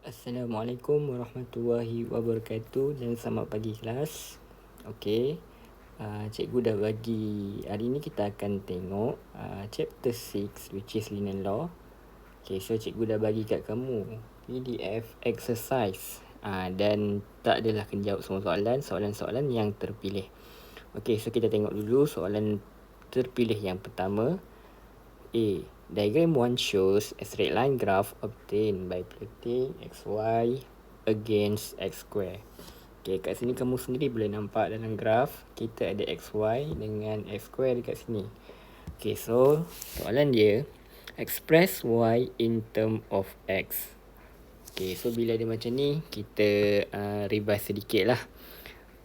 Assalamualaikum warahmatullahi wabarakatuh dan selamat pagi kelas. Okey, cikgu dah bagi, hari ni kita akan tengok chapter 6 which is linear law. Okey, so cikgu dah bagi kat kamu PDF exercise dan tak adalah kena jawab semua soalan-soalan yang terpilih. Okey, so kita tengok dulu soalan terpilih yang pertama. A. Diagram 1 shows a straight line graph obtained by plotting xy against x square. Okay, kat sini kamu sendiri boleh nampak dalam graf kita ada xy dengan x square dekat sini. Okay, so soalan dia, express y in term of x. Okay, so bila dia macam ni, kita revise sedikit lah.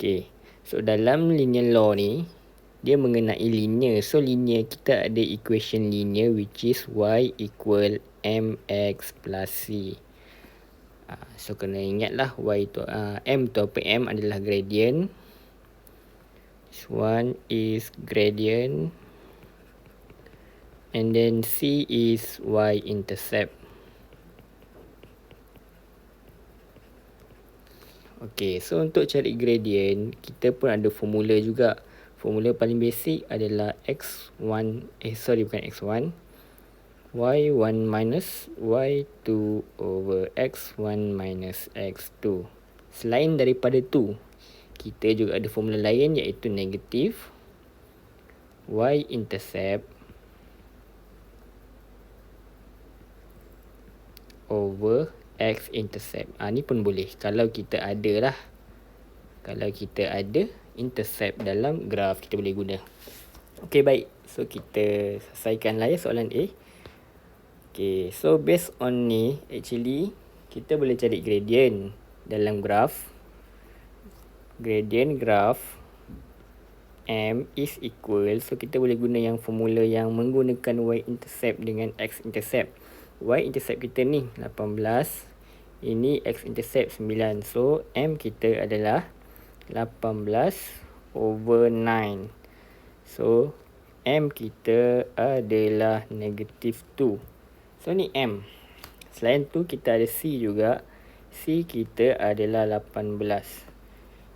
Okay, so dalam linear law ni, dia mengenai linear. So linear kita ada equation linear which is y equal mx plus c. So kena ingatlah y tu m tu apa, m adalah gradient. This one is gradient. And then c is y intercept. Okay, so untuk cari gradient, kita pun ada formula juga. Formula paling basic adalah bukan x1, y1 minus y2 over x1 minus x2. Selain daripada tu, kita juga ada formula lain iaitu negatif y intercept over x intercept. Ni pun boleh kalau kita ada lah. Kalau kita ada intercept dalam graf, kita boleh guna. Okey, baik. So kita selesaikanlah ya soalan A. Okay, so based on ni, actually kita boleh cari gradient dalam graf. Gradient graf m is equal, so kita boleh guna yang formula yang menggunakan y intercept dengan x intercept. Y intercept kita ni 18, ini x intercept 9. So m kita adalah 18 over 9. So m kita adalah negatif 2. So ni m. Selain tu kita ada c juga. C kita adalah 18.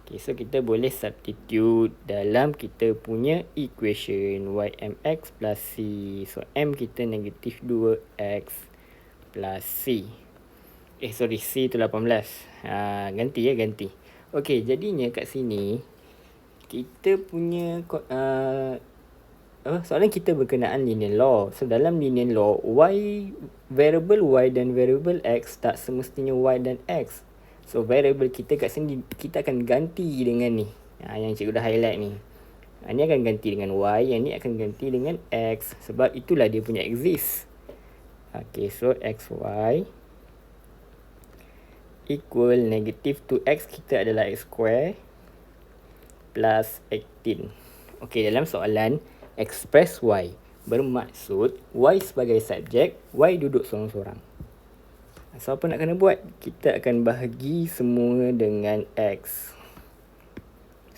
Okay, so kita boleh substitute dalam kita punya equation ymx plus c. So m kita negatif 2x plus c. C tu 18. Ganti. Okey, jadinya kat sini kita punya soalan kita berkenaan linear law. So dalam linear law, variable y dan variable x tak semestinya y dan x. So variable kita kat sini kita akan ganti dengan ni. Yang cikgu dah highlight ni. Ni akan ganti dengan y, yang ni akan ganti dengan x sebab itulah dia punya exist. Okay, so xy equal negative 2x kita adalah x square plus 18. Okay, dalam soalan express y bermaksud y sebagai subjek, y duduk sorang-sorang. So apa nak kena buat? Kita akan bahagi semua dengan x.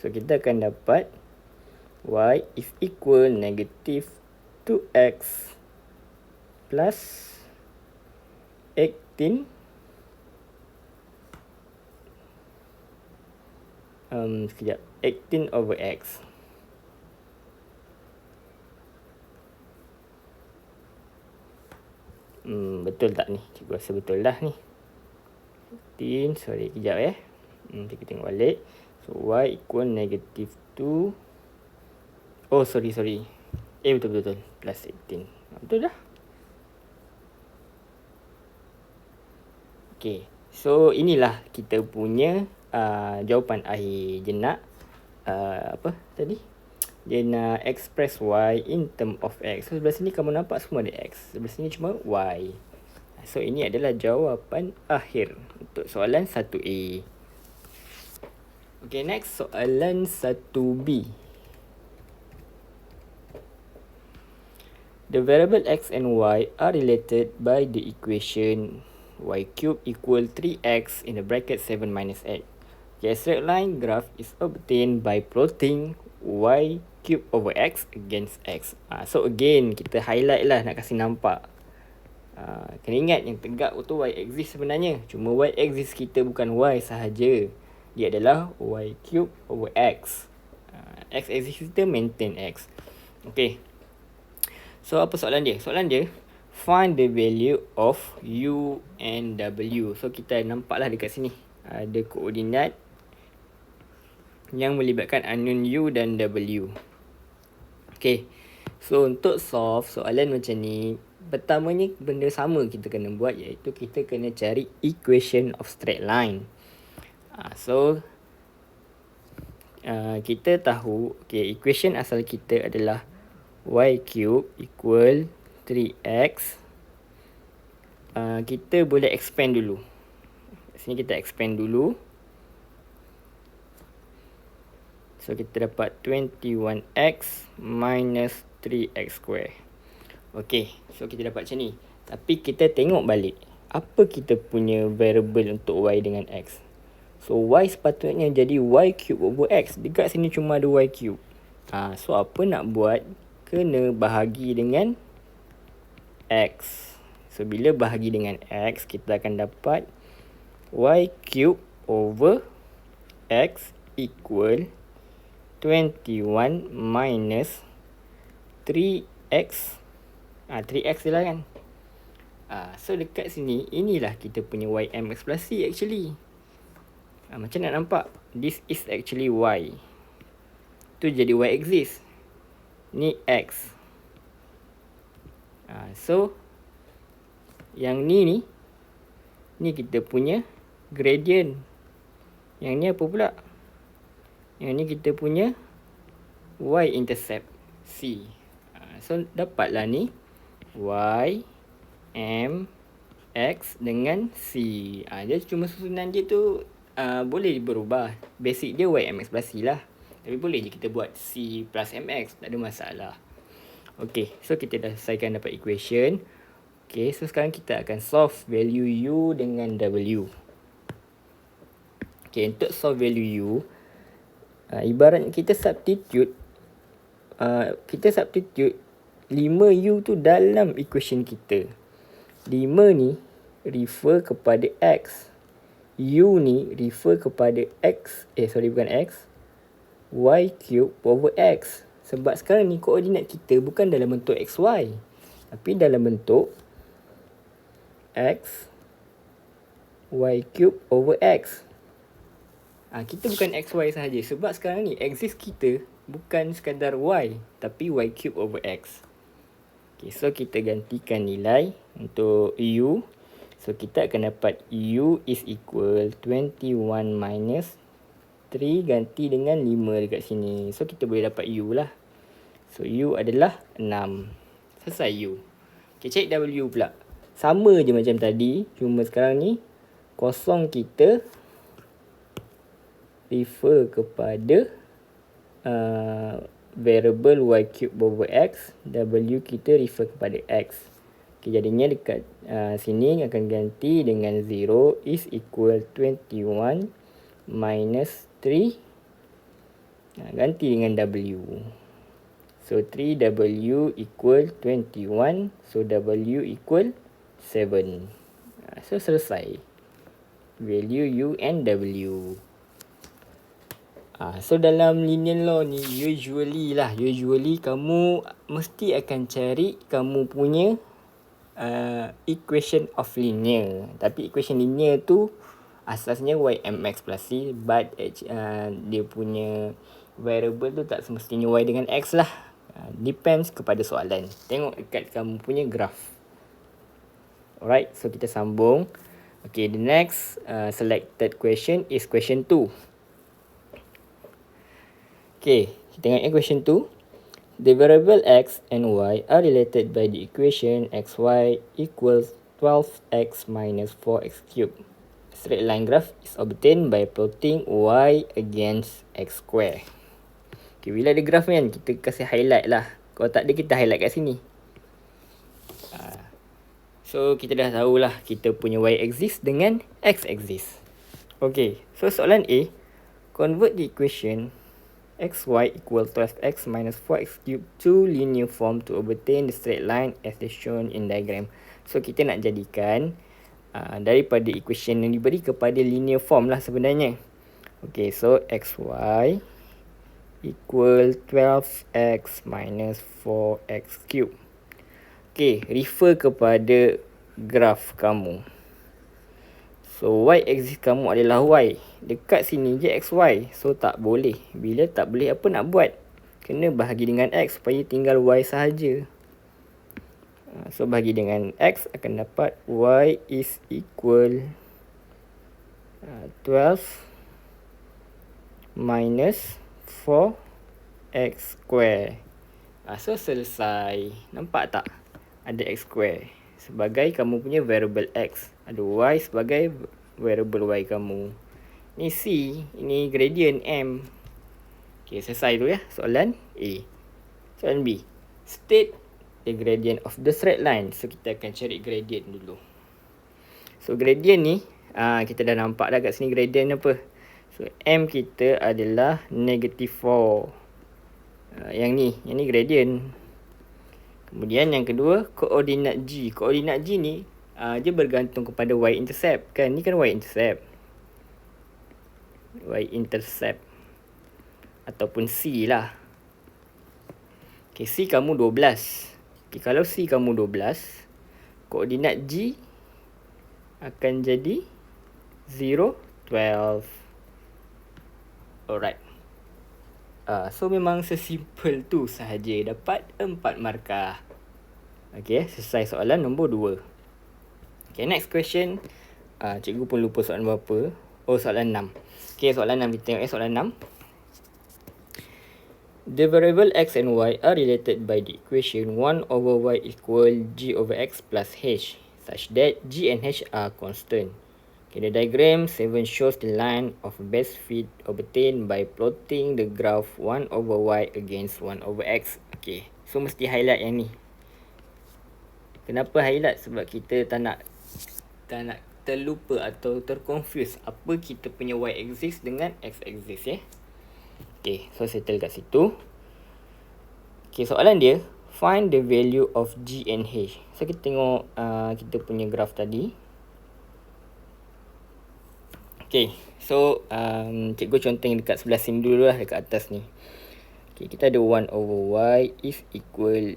So kita akan dapat y is equal negative 2x plus 18 18 over x. Betul tak ni? Cikgu rasa betul dah ni. 18, sorry kejap kita tengok balik. So y equal negative 2. Oh sorry. Betul. Plus 18. Betul dah. Okay, so inilah kita punya jawapan akhir. Dia nak dia nak express y in term of x. So sebelah sini kamu nampak semua ada x, sebelah sini cuma y. So ini adalah jawapan akhir untuk soalan 1A. Okay, next soalan 1B. The variable x and y are related by the equation y cube equal 3x in the bracket 7 minus x. Okay, straight line graph is obtained by plotting y cube over x against x. So again, kita highlight lah nak kasi nampak. Kena ingat yang tegak tu y axis sebenarnya. Cuma y axis kita bukan y sahaja. Dia adalah y cube over x. X axis kita maintain x. Okay. So apa soalan dia? Soalan dia, find the value of u and w. So kita nampaklah dekat sini ada koordinat yang melibatkan unknown u dan w. Okay. So untuk solve soalan macam ni, pertamanya benda sama kita kena buat, iaitu kita kena cari equation of straight line. So kita tahu, equation asal kita adalah y cube equal 3x. Kita boleh expand dulu. Sini kita expand dulu. So kita dapat 21x minus 3x square. Okay, so kita dapat macam ni. Tapi kita tengok balik, apa kita punya variable untuk y dengan x. So y sepatutnya jadi y cube over x. Dekat sini cuma ada y cube. So apa nak buat, kena bahagi dengan x. So bila bahagi dengan x, kita akan dapat y cube over x equal 21 minus 3x. 3x je lah kan. So dekat sini, inilah kita punya ymx plus c actually. Macam nak nampak, this is actually y. Tu jadi y axis. Ni x. So yang ni kita punya gradient. Yang ni apa pula? Yang ni kita punya y-intercept c. So dapatlah ni y m x dengan c. Dia cuma susunan dia tu boleh berubah. Basic dia y mx plus c lah. Tapi boleh je kita buat c plus mx, tak ada masalah. Okay, so kita dah selesaikan dapat equation. Okay, so sekarang kita akan solve value u dengan w. Okay, untuk solve value u, ibarat kita substitute 5u tu dalam equation kita. 5 ni refer kepada x. U ni refer kepada x. Bukan x. Y cube over x. Sebab sekarang ni koordinat kita bukan dalam bentuk xy, tapi dalam bentuk x y cube over x. Kita bukan xy sahaja. Sebab sekarang ni axis kita bukan sekadar y, tapi y cube over x. Okay, so kita gantikan nilai untuk u. So kita akan dapat u is equal 21 minus 3 ganti dengan 5 dekat sini. So kita boleh dapat u lah. So u adalah 6. Selesai u. Okay, cek w pula. Sama je macam tadi. Cuma sekarang ni kosong kita refer kepada variable y cube over x. W kita refer kepada x. Okay, jadinya dekat sini akan ganti dengan 0 is equal 21 minus 3. Ganti dengan w. So 3w equal 21. So w equal 7. So selesai value u and w. So dalam linear law ni usually kamu mesti akan cari kamu punya equation of linear. Tapi equation linear tu asasnya y mx plus c, but dia punya variable tu tak semestinya y dengan x lah. Depends kepada soalan. Tengok dekat kamu punya graph. Alright, so kita sambung. Okay, the next selected question is question 2. Okay, kita tengok question 2. The variable x and y are related by the equation xy equals 12x minus 4x cubed. Straight line graph is obtained by plotting y against x square. Okay, bila ada graph kan, kita kasih highlight lah. Kalau tak ada, kita highlight kat sini. So, kita dah tahulah kita punya y-axis dengan x-axis. Okay, so soalan A. Convert the equation xy equals 12x minus 4x cubed to linear form to obtain the straight line as shown in diagram. So kita nak jadikan daripada equation yang diberi kepada linear form lah sebenarnya. Okay, so xy equal 12x minus 4x cube. Okay, refer kepada graf kamu. So y axis kamu adalah y. Dekat sini je xy. So tak boleh. Bila tak boleh, apa nak buat? Kena bahagi dengan x supaya tinggal y sahaja. So bahagi dengan x akan dapat y is equal 12 minus 4x square. So selesai. Nampak tak? Ada x square sebagai kamu punya variable x. Ada y sebagai variable y kamu. Ni c, ini gradient m. Okay, selesai tu ya soalan A. Soalan B. State the gradient of the straight line. So kita akan cari gradient dulu. So gradient ni kita dah nampak dah kat sini gradient apa. So m kita adalah negative 4. Yang ni gradient. Kemudian yang kedua, koordinat G. Koordinat G ni dia bergantung kepada y-intercept kan. Ni kan y-intercept. Y-intercept ataupun C lah. Okay, C kamu 12. Okay, kalau C kamu 12, koordinat G akan jadi 0, 12. Alright. So memang sesimpel tu sahaja. Dapat 4 markah. Okay, selesai soalan nombor 2. Okay, next question. Cikgu pun lupa soalan berapa. Oh, soalan 6. Okay, soalan 6 kita tengok soalan 6. The variable x and y are related by the equation 1 over y equal g over x plus h, such that g and h are constant. Okay, the diagram 7 shows the line of best fit obtained by plotting the graph 1 over y against 1 over x. Okay, so mesti highlight yang ni. Kenapa highlight? Sebab kita tak nak terlupa atau terconfuse apa kita punya y-axis dengan x-axis ya. Okay, so settle kat situ. Okay, soalan dia, find the value of g and h. So kita tengok kita punya graf tadi. Okay, so cikgu contoh yang dekat sebelah sini dulu lah, dekat atas ni. Okay, kita ada 1 over y is equal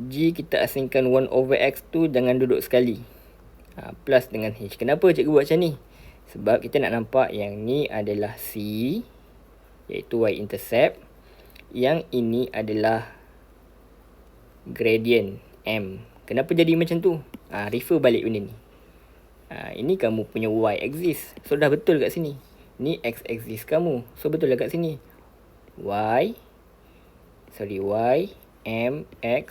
g, kita asingkan 1 over x tu jangan duduk sekali. Plus dengan h. Kenapa cikgu buat macam ni? Sebab kita nak nampak yang ni adalah c, iaitu y-intercept. Yang ini adalah gradient m. Kenapa jadi macam tu? Refer balik benda ni. Ini kamu punya y-axis. So dah betul kat sini. Ni x-axis kamu. So betul lah kat sini. y, m, x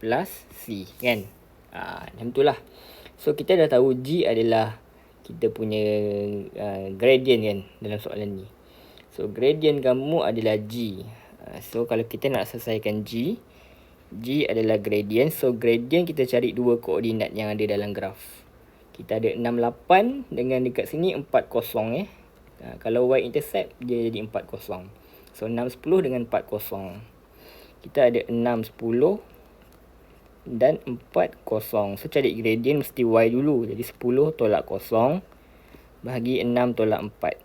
plus c. Kan? Macam tu lah. So kita dah tahu g adalah kita punya gradient kan dalam soalan ni. So gradient kamu adalah g. So kalau kita nak selesaikan g adalah gradient. So gradient kita cari dua koordinat yang ada dalam graf. Kita ada 68 dengan dekat sini 40 kalau y-intercept dia jadi 40. So 610 dengan 40. Kita ada 610 dan 40. So cari gradient mesti y dulu. Jadi 10 tolak 0 bahagi 6 tolak 4.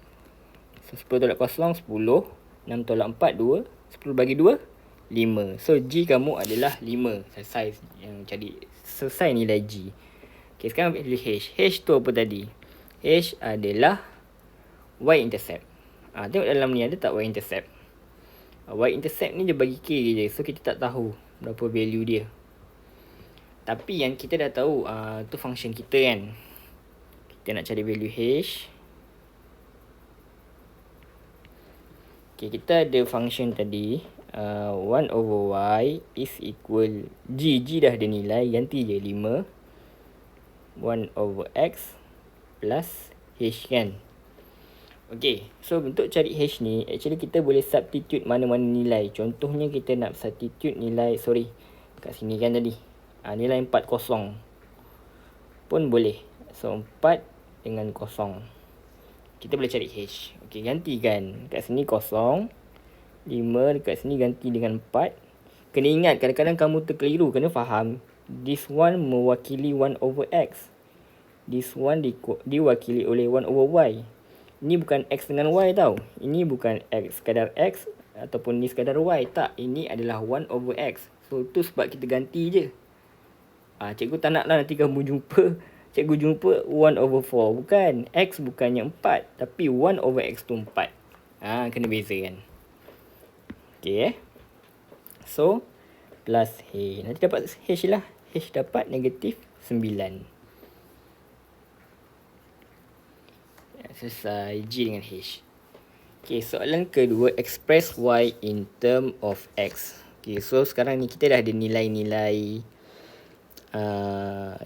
So 10 tolak 0 10. 6 tolak 4 2. 10 bagi 2 5. So G kamu adalah 5. Selesai yang cari. Selesai nilai G. Okay, sekarang ambil H. H tu apa tadi? H adalah y-intercept. Tengok dalam ni ada tak y-intercept? Y-intercept ni dia bagi K je. So kita tak tahu berapa value dia. Tapi yang kita dah tahu tu function kita kan. Kita nak cari value H. Okay, kita ada function tadi 1 over y is equal G dah ada nilai, ganti je 5 1 over x plus h kan. Okay, so untuk cari h ni actually kita boleh substitute mana-mana nilai. Contohnya kita nak substitute nilai, kat sini kan tadi nilai 40 pun boleh. So 4 dengan 0 kita boleh cari h. Okay, gantikan kat sini 0 5, dekat sini ganti dengan 4. Kena ingat kadang-kadang kamu terkeliru, kena faham this one mewakili 1 over X. This one diwakili oleh 1 over Y. Ini bukan X dengan Y tau. Ini bukan X sekadar X ataupun ni sekadar Y. Tak, ini adalah 1 over X. So tu sebab kita ganti je. Cikgu tak nak lah nanti kamu jumpa, cikgu jumpa 1 over 4. Bukan, X bukannya 4. Tapi 1 over X tu 4. Kena beza kan. Okay So plus H. Nanti dapat H lah. H dapat negatif 9. Selesai G dengan H. Okay, soalan kedua, express Y in term of X. Okay, so sekarang ni kita dah ada nilai-nilai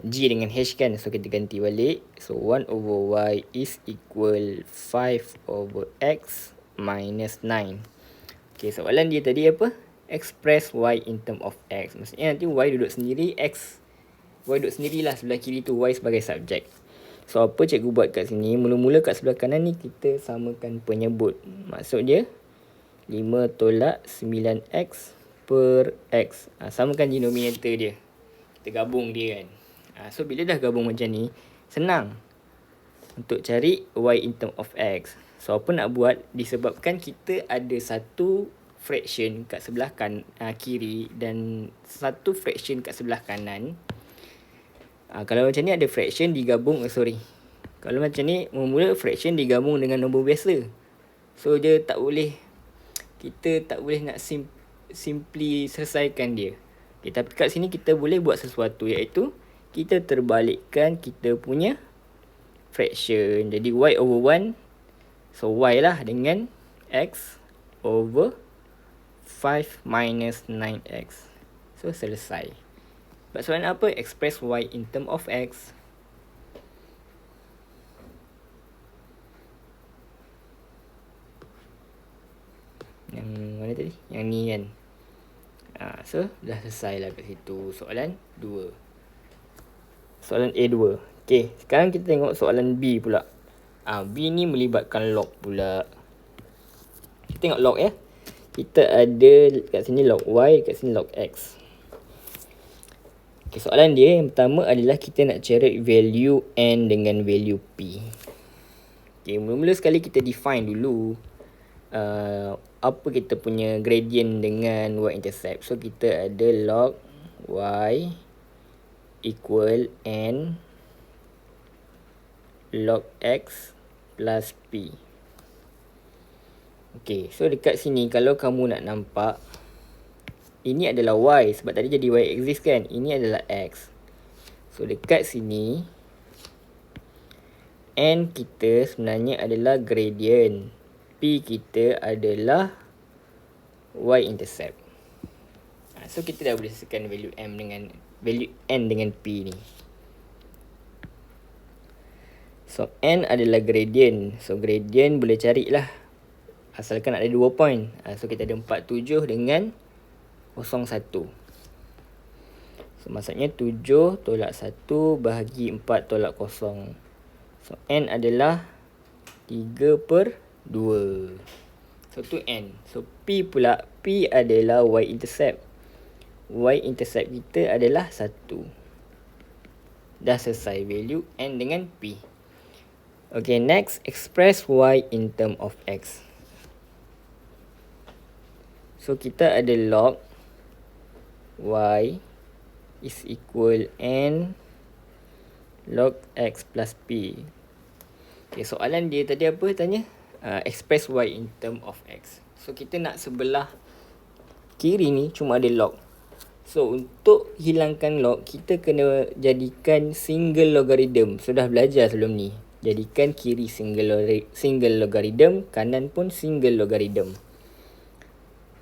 G dengan H kan. So kita ganti balik. So 1 over Y is equal 5 over X minus 9. Okay, soalan dia tadi apa? Express Y in term of X. Maksudnya nanti Y duduk sendiri, X Y duduk sendirilah sebelah kiri tu, Y sebagai subjek. So apa cikgu buat kat sini, mula-mula kat sebelah kanan ni kita samakan penyebut. Maksud dia 5 tolak 9X per X. Samakan denominator dia. Kita gabung dia kan. So bila dah gabung macam ni, senang untuk cari Y in term of X. So apa nak buat, disebabkan kita ada satu fraction kat sebelah kiri dan satu fraction kat sebelah kanan. Kalau macam ni ada fraction digabung, kalau macam ni mula fraction digabung dengan nombor biasa. So dia kita tak boleh nak simply selesaikan dia. Okay, tapi kat sini kita boleh buat sesuatu, iaitu kita terbalikkan kita punya fraction. Jadi Y over 1, so Y lah dengan X over 5 minus 9X. So selesai. Sebab soalan apa? Express Y in term of X. Yang mana tadi? Yang ni kan. So dah selesai lah kat situ. Soalan 2. Soalan A2. Okay, sekarang kita tengok soalan B pula. B ni melibatkan log pula. Kita tengok log ya. Kita ada kat sini log Y, kat sini log X. Okay, soalan dia yang pertama adalah kita nak cari value N dengan value P. Okay, mula-mula sekali kita define dulu apa kita punya gradient dengan y-intercept. So kita ada log Y equal N log X plus P. Okay, so dekat sini kalau kamu nak nampak, ini adalah Y sebab tadi jadi Y exist kan. Ini adalah X. So dekat sini N kita sebenarnya adalah gradient. P kita adalah y-intercept. So kita dah boleh sesuaikan value N dengan P ni. So N adalah gradient. So gradient boleh carilah asalkan ada 2 point. So kita ada 47 dengan 01. So maksudnya 7 tolak 1 bahagi 4 tolak 0. So N adalah 3/2. So tu N. So P pula, P adalah y-intercept. Y-intercept kita adalah 1. Dah selesai value N dengan P. Okay, next, express Y in term of X. So kita ada log Y is equal N log X plus P. Okay, soalan dia tadi apa tanya? Express Y in term of X. So kita nak sebelah kiri ni cuma ada log. So untuk hilangkan log, kita kena jadikan single logarithm. Sudah belajar sebelum ni. Jadikan kiri single logarithm, kanan pun single logarithm.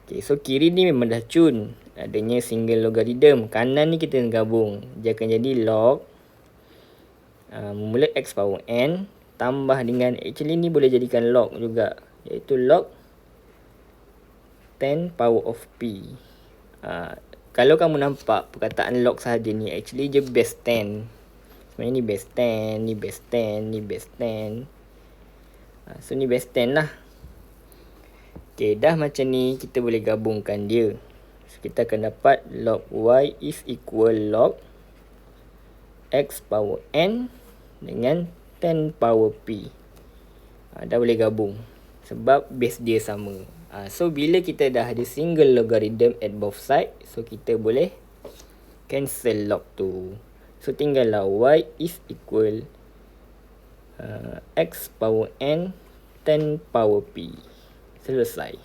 Okay, so kiri ni memang dah cun. Adanya single logarithm. Kanan ni kita gabung. Dia akan jadi log mula X power N tambah dengan, actually ni boleh jadikan log juga, iaitu log 10 power of P. Kalau kamu nampak perkataan log sahaja ni, actually je base 10. Sebenarnya ni base 10, ni base 10, ni base 10. So ni base 10 lah. Okay, dah macam ni kita boleh gabungkan dia. So kita akan dapat log Y is equal log X power N dengan 10 power P. Dah boleh gabung sebab base dia sama. So bila kita dah ada single logarithm at both side, so kita boleh cancel log tu. So tinggallah Y is equal X power N 10 power P. Selesai.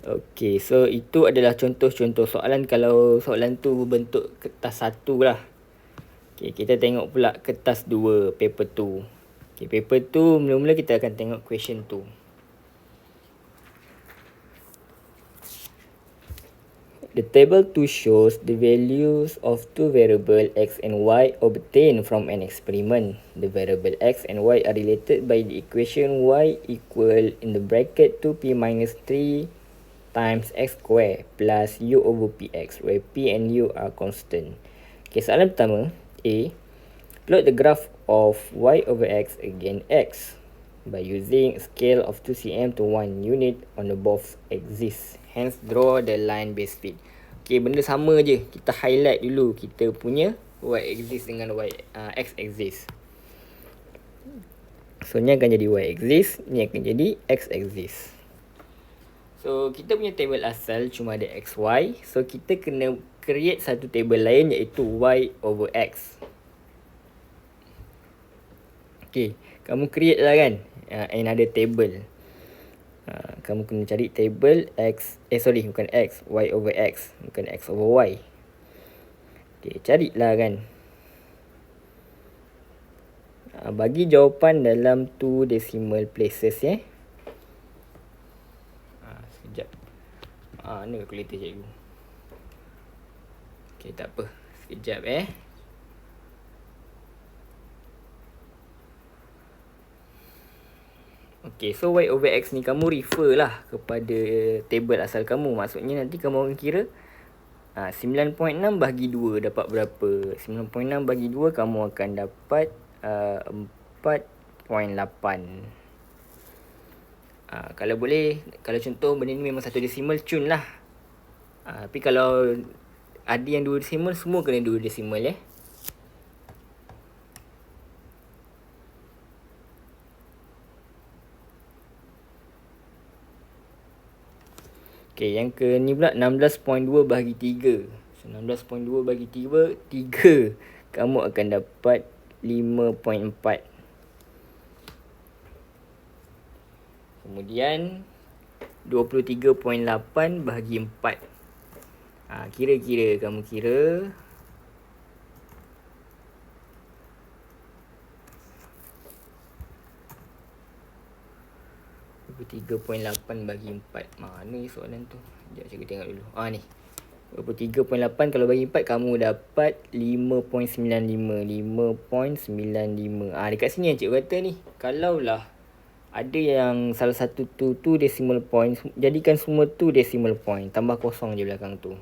Okey, so itu adalah contoh-contoh soalan kalau soalan tu berbentuk kertas 1 lah. Okey, kita tengok pula kertas 2, paper 2. Okey, paper 2 mula-mula kita akan tengok question 2. The table 2 shows the values of two variables x and y obtained from an experiment. The variable x and y are related by the equation y equal in the bracket 2p minus 3 times x square plus u over px, where p and u are constant. Okay, soalan pertama, A. Plot the graph of y over x against x by using a scale of 2 cm to 1 unit on the both axes. Hence, draw the line base fit. Okay, benda sama je. Kita highlight dulu kita punya y axis dengan x axis. So, ni akan jadi y axis, ni akan jadi x axis. So, kita punya table asal cuma ada XY. So, kita kena create satu table lain iaitu Y over X. Okay, kamu create lah kan another table. Kamu kena cari table X, bukan X, Y over X, bukan X over Y. Okay, carilah kan. Bagi jawapan dalam 2 decimal places sekejap. Ni kalkulator cikgu. Okay, tak apa. Sekejap Okay, so y over x ni kamu refer lah kepada table asal kamu. Maksudnya nanti kamu akan kira 9.6 bagi 2 dapat berapa. 9.6 bagi 2 kamu akan dapat 4.8. Kalau boleh, kalau contoh benda ni memang satu desimal, cun lah. Tapi kalau ada yang 2 desimal, semua kena 2 desimal Okay, yang ke ni pula 16.2 bahagi 3. So, 16.2 bahagi 3, kamu akan dapat 5.4. Kemudian 23.8 bahagi 4. Kira-kira kamu kira. Bagi 4. Mana soalan tu? Sekejap cikgu tengok dulu. Ni. 23.8 kalau bagi 4 kamu dapat 5.95. 5.95. Dekat sini yang cikgu kata ni. Kalaulah ada yang salah satu tu 2 decimal point, jadikan semua 2 decimal point. Tambah kosong je belakang tu.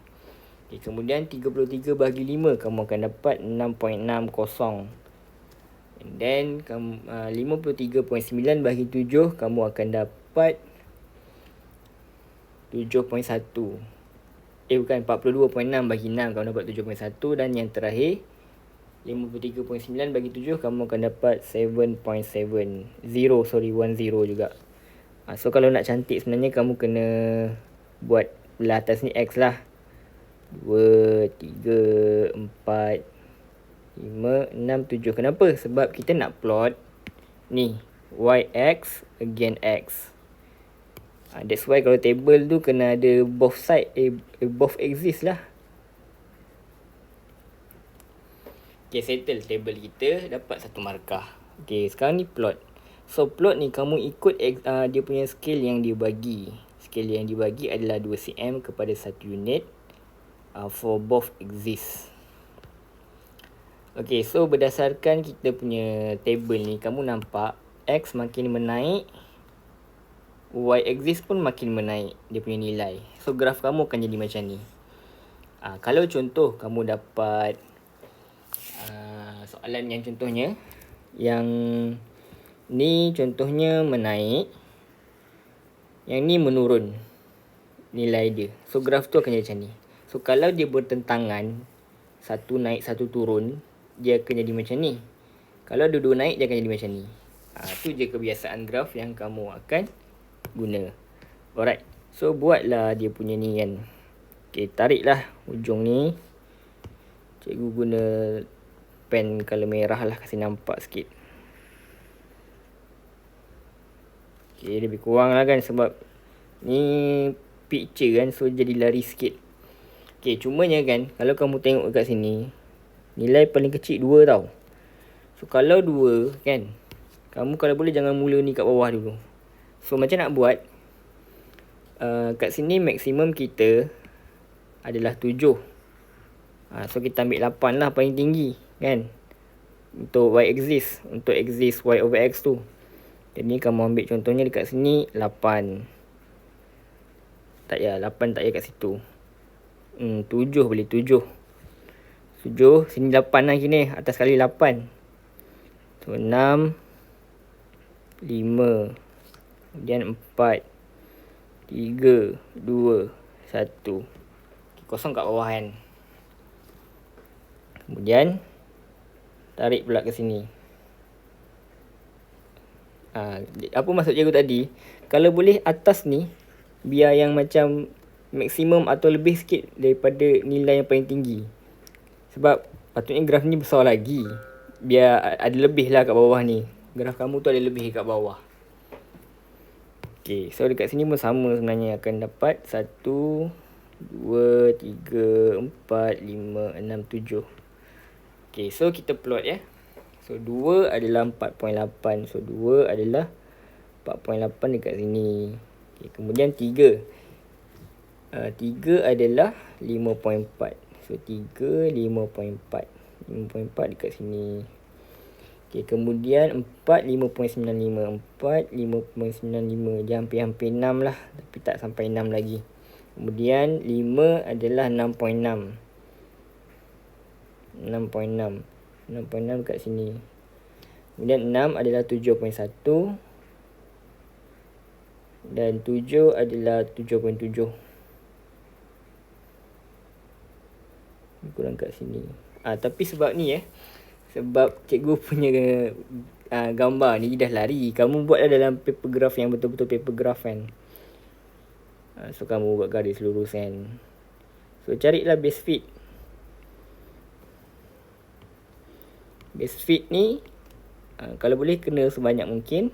Okay, kemudian 33 bahagi 5 kamu akan dapat 6.60. And then 53.9 bahagi 7 kamu akan dapat 7.1. Bukan, 42.6 bagi 6 kamu dapat 7.1. Dan yang terakhir 53.9 bagi 7 kamu akan dapat 7.7. 10 juga. So kalau nak cantik sebenarnya kamu kena buat belah atas ni X lah. 2, 3, 4, 5, 6, 7. Kenapa? Sebab kita nak plot ni YX against X. That's why kalau table tu kena ada both side, both axis lah. Okay, settle table kita, dapat satu markah. Okay, sekarang ni plot. So plot ni kamu ikut dia punya scale yang dia bagi. Scale yang dibagi adalah 2 cm kepada 1 unit for both axis. Okay, so berdasarkan kita punya table ni, kamu nampak X makin menaik, Y axis pun makin menaik dia punya nilai. So graf kamu akan jadi macam ni. Kalau contoh kamu dapat soalan yang contohnya, yang ni contohnya menaik, yang ni menurun. nilai dia. So graf tu akan jadi macam ni. So kalau dia bertentangan, satu naik satu turun, dia akan jadi macam ni. Kalau dua-dua naik, dia akan jadi macam ni. Tu je kebiasaan graf yang kamu akan guna. Alright. So buatlah dia punya ni kan. Okay, tariklah ujung ni. Cikgu guna pen color merah lah, kasi nampak sikit. Okay, lebih kurang lah kan, sebab ni picture kan, so jadi lari sikit. Okay, cumanya kan, kalau kamu tengok kat sini, nilai paling kecil 2 tau. So kalau 2 kan, kamu kalau boleh jangan mula ni kat bawah dulu. So macam nak buat, kat sini maksimum kita adalah 7. So kita ambil 8 lah paling tinggi kan, untuk y axis, untuk axis y over x tu. Jadi kamu ambil contohnya dekat sini 8. Tak payah, 8 tak payah kat situ. 7 boleh, 7. 7, sini 8 lah kini, atas kali 8. So 6, 5, kemudian 4, 3, 2, 1. Kosong kat bawah kan. Kemudian tarik pula ke sini. Apa maksud cikgu tadi? Kalau boleh atas ni biar yang macam maksimum atau lebih sikit daripada nilai yang paling tinggi. Sebab patutnya graf ni besar lagi, biar ada lebih lah kat bawah ni. Graf kamu tu ada lebih kat bawah. Okay, so dekat sini pun sama sebenarnya. Akan dapat 1, 2, 3, 4, 5, 6, 7. Okay, so kita plot ya. So 2 adalah 4.8. So 2 adalah 4.8 dekat sini. Okay, kemudian 3. 3 adalah 5.4. So 3, 5.4. 5.4 dekat sini. Okay, kemudian 4, 5.95. 4, 5.95. Dia hampir-hampir 6 lah. Tapi tak sampai 6 lagi. Kemudian 5 adalah 6.6. 6.6. 6.6 dekat sini. Kemudian 6 adalah 7.1. Dan 7 adalah 7.7. Kurang kat sini. Tapi sebab ni sebab cikgu punya gambar ni dah lari. Kamu buatlah dalam paper graph yang betul-betul paper graph kan. So kamu buat garis lurus kan. So carilah base fit. Base fit ni kalau boleh kena sebanyak mungkin.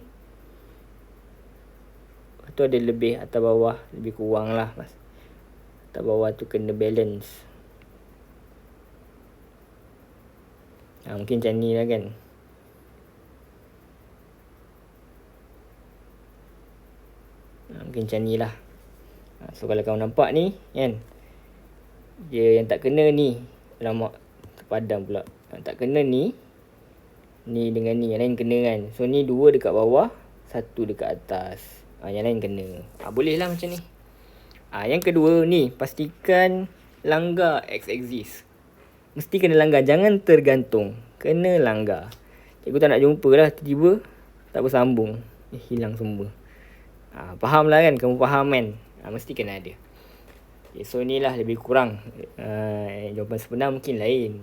Lepas tu ada lebih atas bawah, lebih kurang lah mas. Atas bawah tu kena balance. Mungkin macam ni lah kan. Mungkin macam ni lah. So kalau kamu nampak ni kan, dia yang tak kena ni, alamak terpadam pula. Yang tak kena ni dengan ni, yang lain kena kan. So ni 2 dekat bawah, 1 dekat atas. Yang lain kena. Boleh lah macam ni. Yang kedua ni, pastikan langgar x-axis. Mesti kena langgar, jangan tergantung. Kena langgar. Cikgu tak nak jumpa lah tiba-tiba tak bersambung. Hilang semua. Faham lah kan, kamu faham kan. Mesti kena ada. Okay, so ni lah lebih kurang. Jawapan sebenar mungkin lain.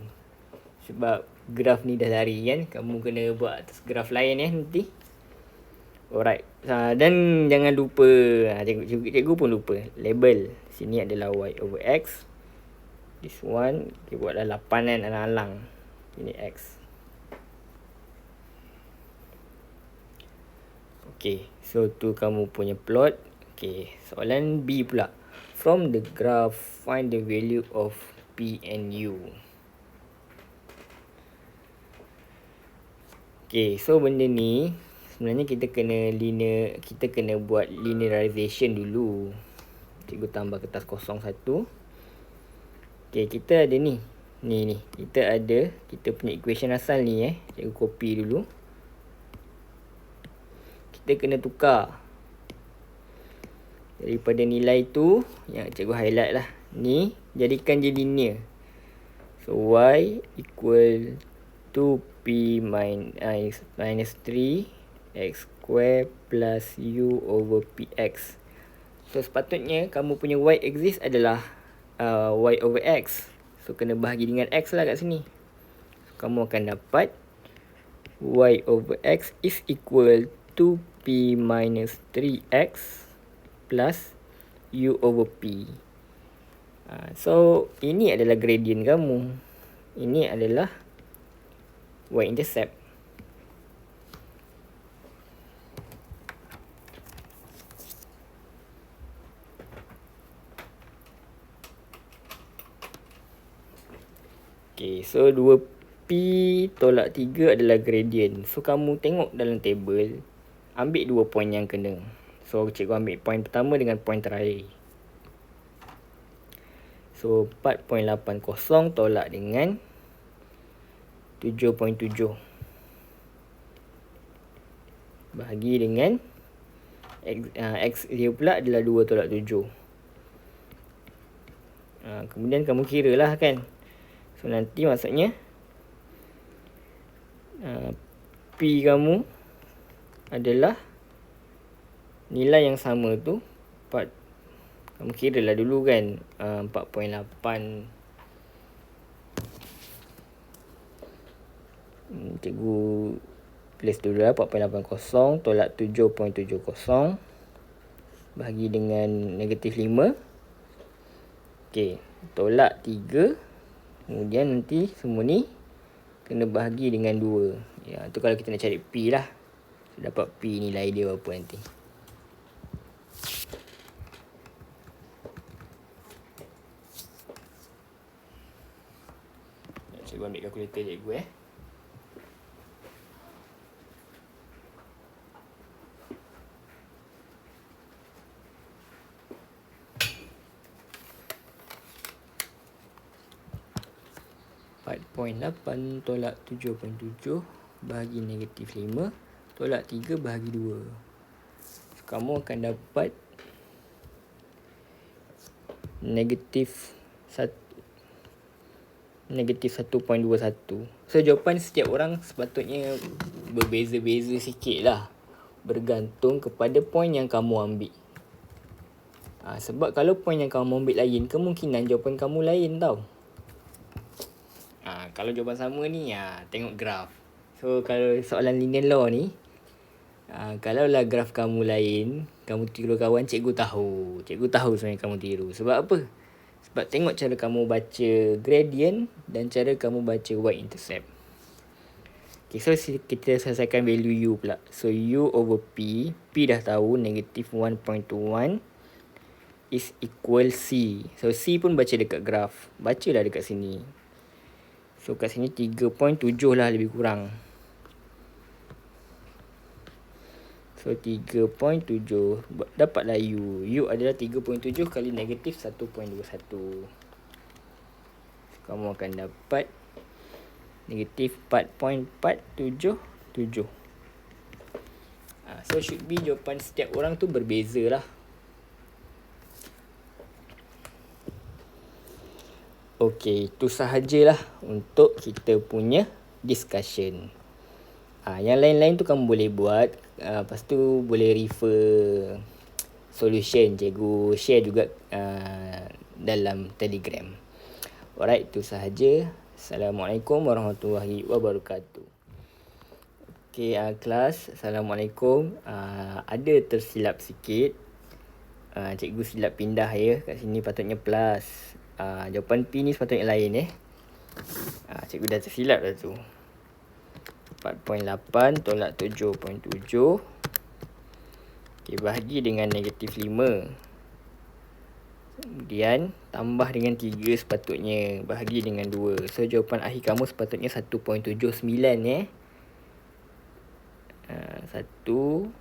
Sebab graf ni dah lari kan. Kamu kena buat atas graf lain nanti. Alright. Dan jangan lupa, cikgu pun lupa, label. Sini adalah y over x. This one, kita buatlah 8 kan, alang-alang. Ini x. Okay, so tu kamu punya plot. Okay, soalan B pula. From the graph, find the value of P and U. Okay, so benda ni sebenarnya kita kena buat linearization dulu. Cikgu tambah kertas kosong 1. Okay, kita ada ni. Ni. Kita punya equation asal ni Cikgu copy dulu. Kita kena tukar. Daripada nilai tu, yang cikgu highlight lah. Ni, jadikan je linear. So, y equal to p minus 3 x square plus u over px. So sepatutnya kamu punya y axis adalah y over x. So kena bahagi dengan x lah kat sini. So, kamu akan dapat y over x is equal to p minus 3x plus u over p. So ini adalah gradient kamu. Ini adalah y-intercept. Okay, so 2p tolak 3 adalah gradient. So kamu tengok dalam table, ambil 2 point yang kena. So cikgu ambil point pertama dengan point terakhir. So 4.80 tolak dengan 7.7. Bahagi dengan x dia pula adalah 2 tolak 7. Kemudian kamu kira lah kan. So nanti maksudnya P kamu adalah nilai yang sama tu 4. Kamu kira lah dulu kan 4.8. Cikgu tulis dulu lah 4.80 tolak 7.70 bahagi dengan negatif 5. Okey, tolak 3. Kemudian nanti semua ni kena bahagi dengan 2. Ya, tu kalau kita nak cari P lah. So, dapat P nilai dia berapa nanti. Cikgu ambil kalkulator cikgu . .8 tolak 7.7 bahagi negatif 5 tolak 3 bahagi 2. So, kamu akan dapat negatif 1.21. So jawapan setiap orang sepatutnya berbeza-beza sikit lah, bergantung kepada point yang kamu ambil. Sebab kalau point yang kamu ambil lain, kemungkinan jawapan kamu lain tau. Kalau jawapan sama ni, tengok graf. So kalau soalan linear law ni, kalaulah graf kamu lain, kamu tiru kawan, cikgu tahu. Cikgu tahu sebenarnya kamu tiru. Sebab apa? Sebab tengok cara kamu baca gradient dan cara kamu baca y-intercept. Okay, so kita selesaikan value u pula. So u over p, p dah tahu negatif 1.21 is equal c. So c pun baca dekat graf. Bacalah dekat sini. So kat sini 3.7 lah lebih kurang. So 3.7 dapatlah u. U adalah 3.7 kali negatif 1.21. So, kamu akan dapat negatif 4.477. So should be jawapan setiap orang tu berbeza lah. Okey, itu sahajalah untuk kita punya discussion. Yang lain-lain tu kamu boleh buat. Lepas tu boleh refer solution. Cikgu share juga dalam Telegram. Alright, itu sahaja. Assalamualaikum warahmatullahi wabarakatuh. Okey, kelas. Assalamualaikum. Ada tersilap sikit. Cikgu silap pindah ya. Kat sini patutnya plus. Jawapan P ni sepatutnya lain cikgu dah tersilap dah tu. 4.8 tolak 7.7. Okay, bahagi dengan negatif 5. Kemudian tambah dengan 3 sepatutnya. Bahagi dengan 2. So jawapan akhir kamu sepatutnya 1.79 1.79.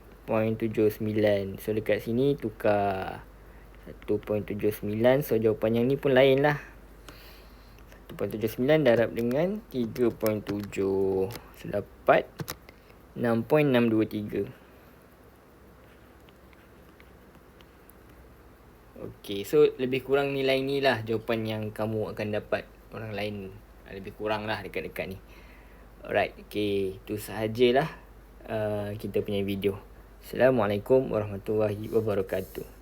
So dekat sini tukar 1.79. So jawapan yang ni pun lain lah. 1.79 darab dengan 3.7. So dapat 6.623. Okey, so lebih kurang nilai ni lah jawapan yang kamu akan dapat. Orang lain lebih kurang lah dekat-dekat ni. Alright, okey, itu sahajalah kita punya video. Assalamualaikum warahmatullahi wabarakatuh.